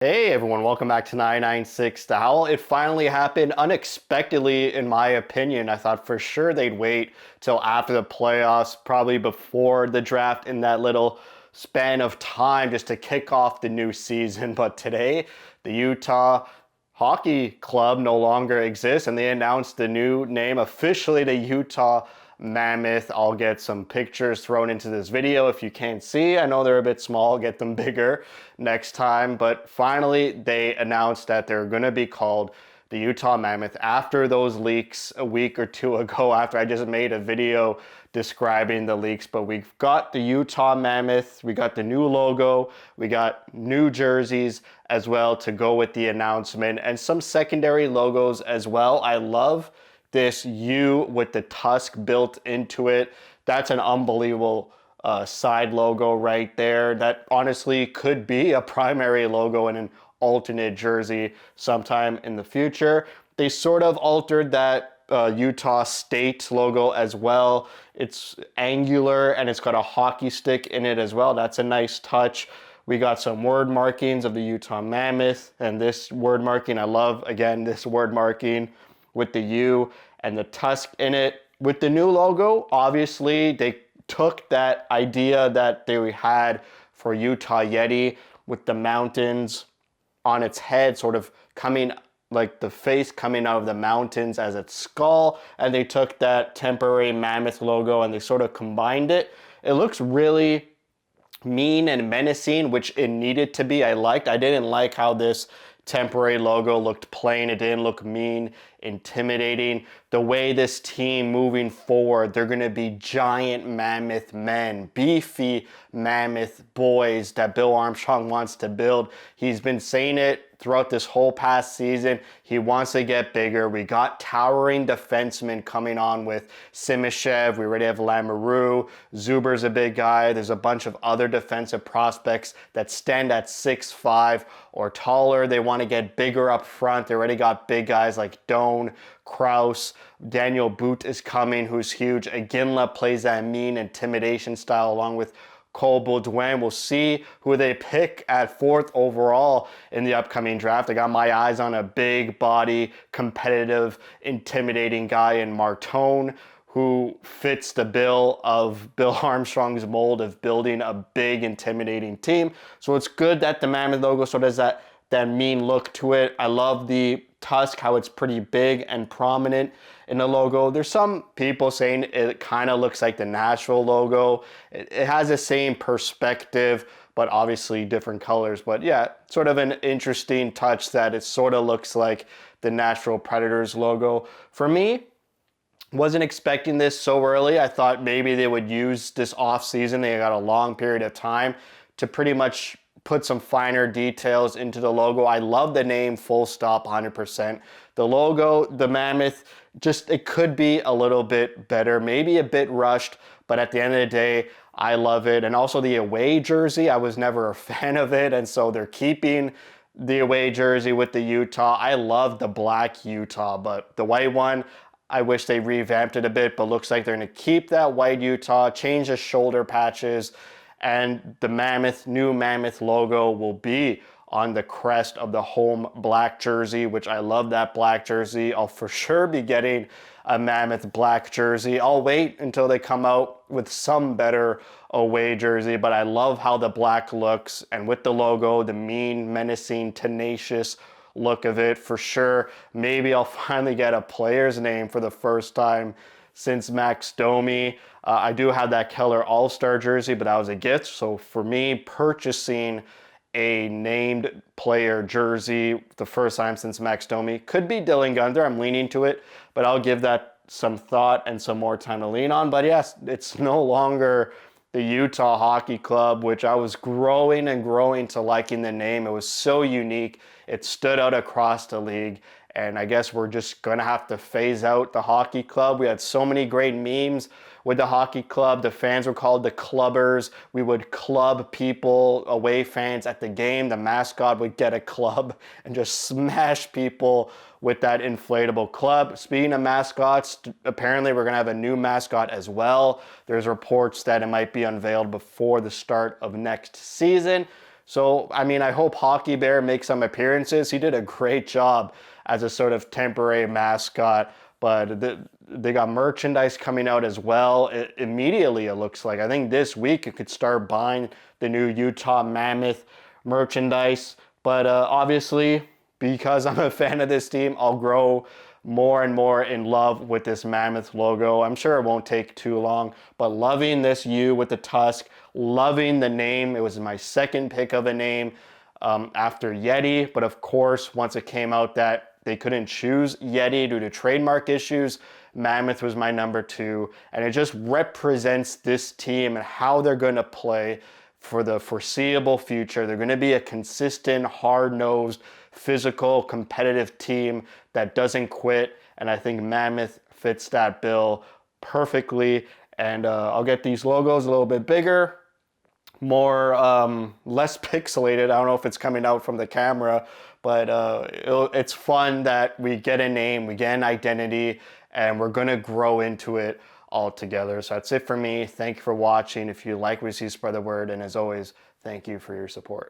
Hey everyone, welcome back to 996 The Howl. It finally happened unexpectedly, in my opinion. I thought for sure they'd wait till after the playoffs, probably before the draft, in that little span of time just to kick off the new season. But today, the Utah Hockey Club no longer exists, and they announced the new name, officially the Utah Mammoth. I'll get some pictures thrown into this video if you can't see. I know they're a bit small, get them bigger next time. But finally, they announced that they're going to be called the Utah Mammoth after those leaks a week or two ago, after I just made a video describing the leaks. But we've got the Utah Mammoth, we got the new logo, we got new jerseys as well to go with the announcement, and some secondary logos as well. I love this U with the tusk built into it. That's an unbelievable side logo right there. That honestly could be a primary logo in an alternate jersey sometime in the future. They sort of altered that Utah State logo as well. It's angular and it's got a hockey stick in it as well. That's a nice touch. We got some word markings of the Utah Mammoth, and this word marking, I love, again, this word marking with the U and the tusk in it. With the new logo, obviously, they took that idea that they had for Utah Yeti with the mountains on its head, sort of coming, like the face coming out of the mountains as its skull, and they took that temporary mammoth logo and they sort of combined it. It looks really mean and menacing, which it needed to be. I didn't like how this temporary logo looked plain. It didn't look mean, intimidating. The way this team moving forward, they're going to be giant mammoth men, beefy mammoth boys that Bill Armstrong wants to build. He's been saying it throughout this whole past season. He wants to get bigger. We got towering defensemen coming on with Simishev. We already have Lamoureux. Zuber's a big guy. There's a bunch of other defensive prospects that stand at 6'5" or taller. They want to get bigger up front. They already got big guys like Doan, Kraus. Daniel Boot is coming, who's huge. Aginla plays that mean intimidation style along with Cole Baudouin. We'll see who they pick at 4th overall in the upcoming draft. I got my eyes on a big body, competitive, intimidating guy in Martone, who fits the bill of Bill Armstrong's mold of building a big, intimidating team. So it's good that the Mammoth logo sort of has that mean look to it. I love the tusk, how it's pretty big and prominent in the logo. There's some people saying it kind of looks like the Nashville logo. It has the same perspective, but obviously different colors. But yeah, sort of an interesting touch that it sort of looks like the Nashville Predators logo. For me, wasn't expecting this so early. I thought maybe they would use this off season. They got a long period of time to pretty much put some finer details into the logo. I love the name, full stop, 100%. The logo, the Mammoth, just it could be a little bit better, maybe a bit rushed, but at the end of the day, I love it. And also the away jersey, I was never a fan of it, and so they're keeping the away jersey with the Utah. I love the black Utah, but the white one, I wish they revamped it a bit, but looks like they're going to keep that white Utah, change the shoulder patches, and the Mammoth, new Mammoth logo will be on the crest of the home black jersey, which I love that black jersey. I'll for sure be getting a Mammoth black jersey. I'll wait until they come out with some better away jersey, but I love how the black looks, and with the logo, the mean, menacing, tenacious look of it for sure. Maybe I'll finally get a player's name for the first time since Max Domi. I do have that Keller All-Star jersey, but that was a gift. So for me, purchasing a named player jersey the first time since Max Domi could be Dylan Gunther. I'm leaning to it, but I'll give that some thought and some more time to lean on. But yes, it's no longer the Utah Hockey Club, which I was growing and growing to liking the name. It was so unique. It stood out across the league. And I guess we're just going to have to phase out the hockey club. We had so many great memes with the hockey club. The fans were called the clubbers. We would club people, away fans at the game. The mascot would get a club and just smash people with that inflatable club. Speaking of mascots, apparently we're going to have a new mascot as well. There's reports that it might be unveiled before the start of next season. So, I mean, I hope Hockey Bear makes some appearances. He did a great job as a sort of temporary mascot, but they got merchandise coming out as well. Immediately, it looks like. I think this week you could start buying the new Utah Mammoth merchandise. But obviously, because I'm a fan of this team, I'll grow more and more in love with this Mammoth logo. I'm sure it won't take too long, but loving this U with the tusk, loving the name. It was my second pick of a name after Yeti, but of course, once it came out that they couldn't choose Yeti due to trademark issues, Mammoth was my number 2, and it just represents this team and how they're going to play for the foreseeable future. They're going to be a consistent, hard-nosed, physical, competitive team that doesn't quit, and I think Mammoth fits that bill perfectly. And I'll get these logos a little bit bigger, more less pixelated. I don't know if it's coming out from the camera, but it's fun that we get a name, we get an identity, and we're gonna grow into it all together. So that's it for me. Thank you for watching. If you like what you see, spread the word, and as always, thank you for your support.